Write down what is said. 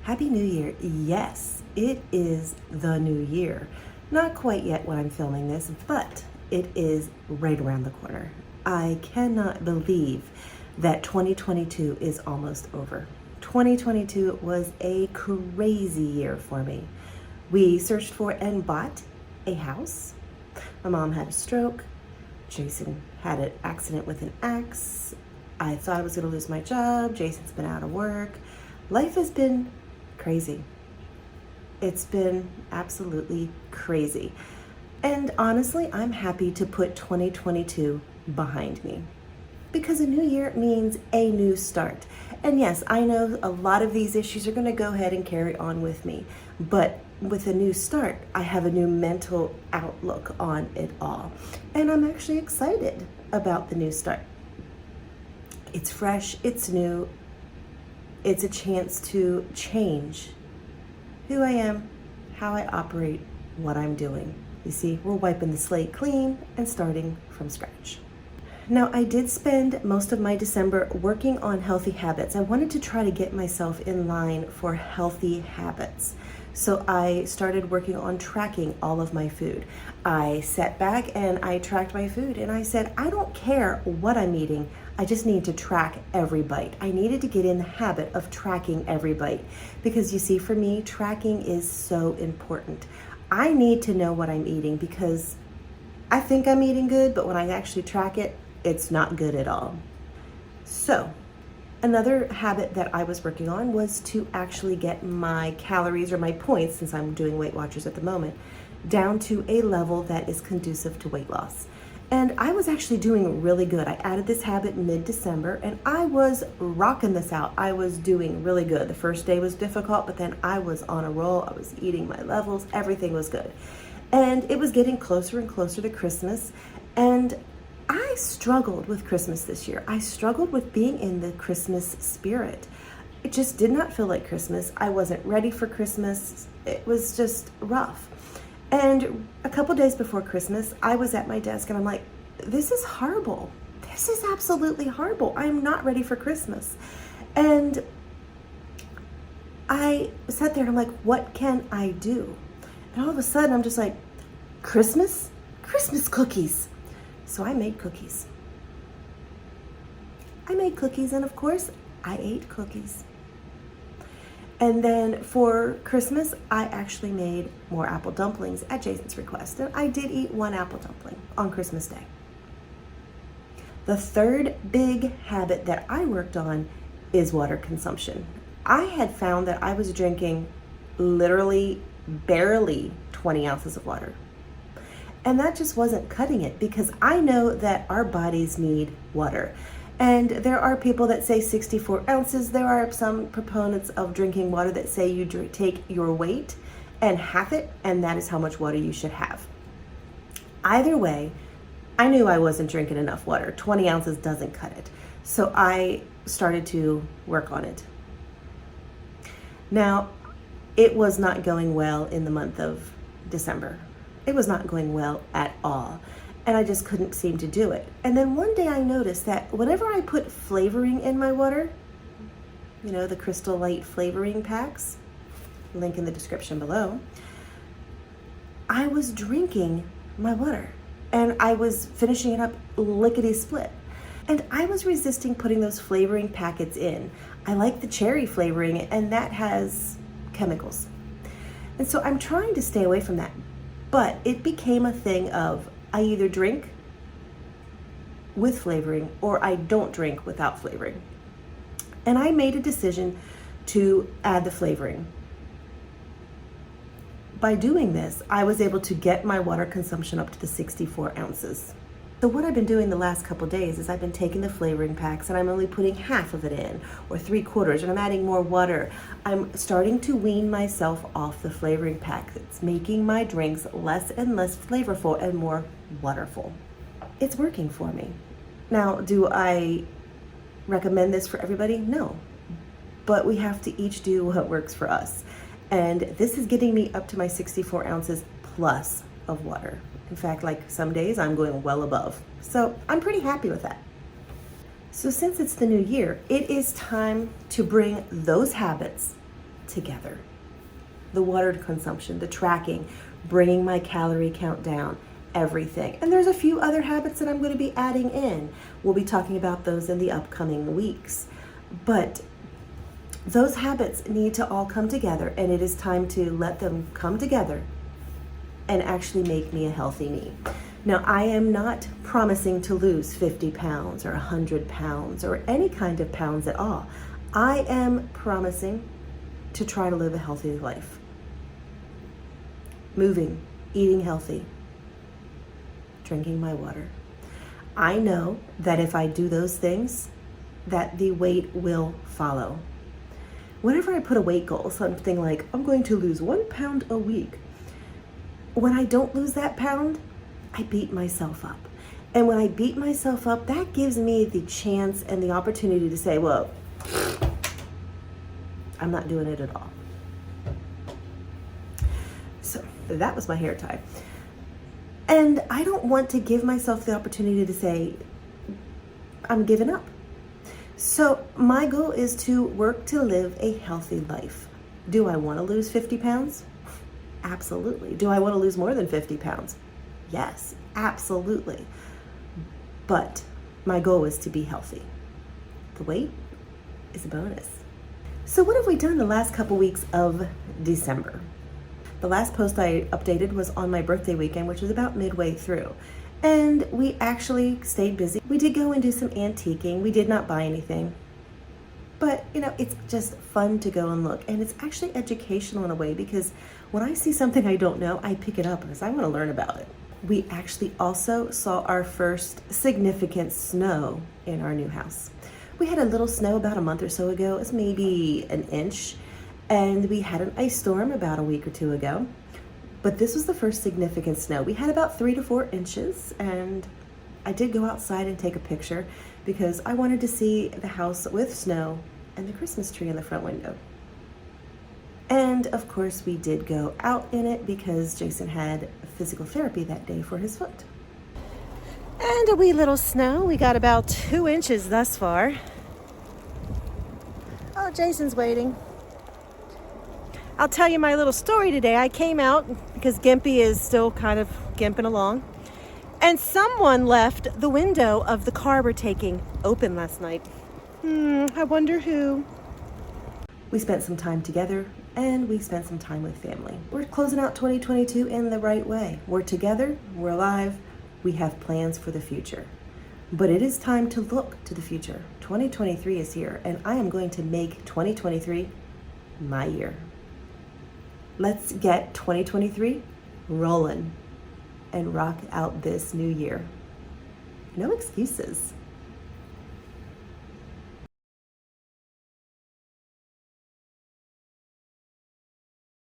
Happy New Year. Yes, it is the new year. Not quite yet when I'm filming this, but it is right around the corner. I cannot believe that 2022 is almost over. 2022 was a crazy year for me. We searched for and bought a house. My mom had a stroke. Jason had an accident with an axe. I thought I was going to lose my job. Jason's been out of work. Life has been crazy. It's been absolutely crazy. And honestly, I'm happy to put 2022 behind me because a new year means a new start. And yes, I know a lot of these issues are going to go ahead and carry on with me, but with a new start, I have a new mental outlook on it all. And I'm actually excited about the new start. It's fresh, it's new, it's a chance to change who I am, how I operate, what I'm doing. You see, we're wiping the slate clean and starting from scratch. Now, I did spend most of my December working on healthy habits. I wanted to try to get myself in line for healthy habits. So I started working on tracking all of my food. I sat back and I tracked my food and I said, I don't care what I'm eating. I just need to track every bite. I needed to get in the habit of tracking every bite because you see, for me, tracking is so important. I need to know what I'm eating because I think I'm eating good, but when I actually track it, it's not good at all. So another habit that I was working on was to actually get my calories or my points, since I'm doing Weight Watchers at the moment, down to a level that is conducive to weight loss. And I was actually doing really good. I added this habit mid-December and I was rocking this out. I was doing really good. The first day was difficult, but then I was on a roll. I was eating my levels. Everything was good. And it was getting closer and closer to Christmas. And I struggled with Christmas this year. I struggled with being in the Christmas spirit. It just did not feel like Christmas. I wasn't ready for Christmas. It was just rough. And a couple days before Christmas, I was at my desk and I'm like, this is horrible. This is absolutely horrible. I'm not ready for Christmas. And I sat there and I'm like, what can I do? And all of a sudden I'm just like, Christmas cookies. So I made cookies. And of course, I ate cookies. And then for Christmas, I actually made more apple dumplings at Jason's request. And I did eat one apple dumpling on Christmas Day. The third big habit that I worked on is water consumption. I had found that I was drinking literally barely 20 ounces of water. And that just wasn't cutting it because I know that our bodies need water. And there are people that say 64 ounces. There are some proponents of drinking water that say you take your weight and half it, and that is how much water you should have. Either way, I knew I wasn't drinking enough water. 20 ounces doesn't cut it. So I started to work on it. Now, it was not going well in the month of December. It was not going well at all. And I just couldn't seem to do it. And then one day I noticed that whenever I put flavoring in my water, you know, the Crystal Light flavoring packs, link in the description below, I was drinking my water and I was finishing it up lickety-split. And I was resisting putting those flavoring packets in. I like the cherry flavoring and that has chemicals. And so I'm trying to stay away from that. But it became a thing of I either drink with flavoring or I don't drink without flavoring. And I made a decision to add the flavoring. By doing this, I was able to get my water consumption up to the 64 ounces. So what I've been doing the last couple days is I've been taking the flavoring packs and I'm only putting half of it in or 3/4 and I'm adding more water. I'm starting to wean myself off the flavoring pack. It's making my drinks less and less flavorful and more waterful. It's working for me. Now, do I recommend this for everybody? No, but we have to each do what works for us. And this is getting me up to my 64 ounces plus of water. In fact, like some days I'm going well above. So I'm pretty happy with that. So since it's the new year, it is time to bring those habits together. The water consumption, the tracking, bringing my calorie count down, everything. And there's a few other habits that I'm going to be adding in. We'll be talking about those in the upcoming weeks. But those habits need to all come together, and it is time to let them come together and actually make me a healthy me. Now, I am not promising to lose 50 pounds or 100 pounds or any kind of pounds at all. I am promising to try to live a healthy life. Moving, eating healthy, drinking my water. I know that if I do those things, that the weight will follow. Whenever I put a weight goal, something like, I'm going to lose 1 pound a week, when I don't lose that pound, I beat myself up. And when I beat myself up, that gives me the chance and the opportunity to say, well, I'm not doing it at all. So that was my hair tie. And I don't want to give myself the opportunity to say, I'm giving up. So my goal is to work to live a healthy life. Do I want to lose 50 pounds? Absolutely. Do I want to lose more than 50 pounds? Yes, absolutely. But my goal is to be healthy. The weight is a bonus. So what have we done the last couple weeks of December? The last post I updated was on my birthday weekend, which was about midway through. And we actually stayed busy. We did go and do some antiquing. We did not buy anything. But, it's just fun to go and look. And it's actually educational in a way, because when I see something I don't know, I pick it up because I want to learn about it. We actually also saw our first significant snow in our new house. We had a little snow about a month or so ago. It's maybe an inch. And we had an ice storm about a week or two ago. But this was the first significant snow. We had about 3 to 4 inches, and I did go outside and take a picture because I wanted to see the house with snow and the Christmas tree in the front window. And of course we did go out in it because Jason had physical therapy that day for his foot. And a wee little snow. We got about 2 inches thus far. Oh, Jason's waiting. I'll tell you my little story today. I came out because Gimpy is still kind of gimping along. And someone left the window of the car we're taking open last night. I wonder who. We spent some time together, and we spent some time with family. We're closing out 2022 in the right way. We're together, we're alive, we have plans for the future. But it is time to look to the future. 2023 is here, and I am going to make 2023 my year. Let's get 2023 rolling and rock out this new year. No excuses.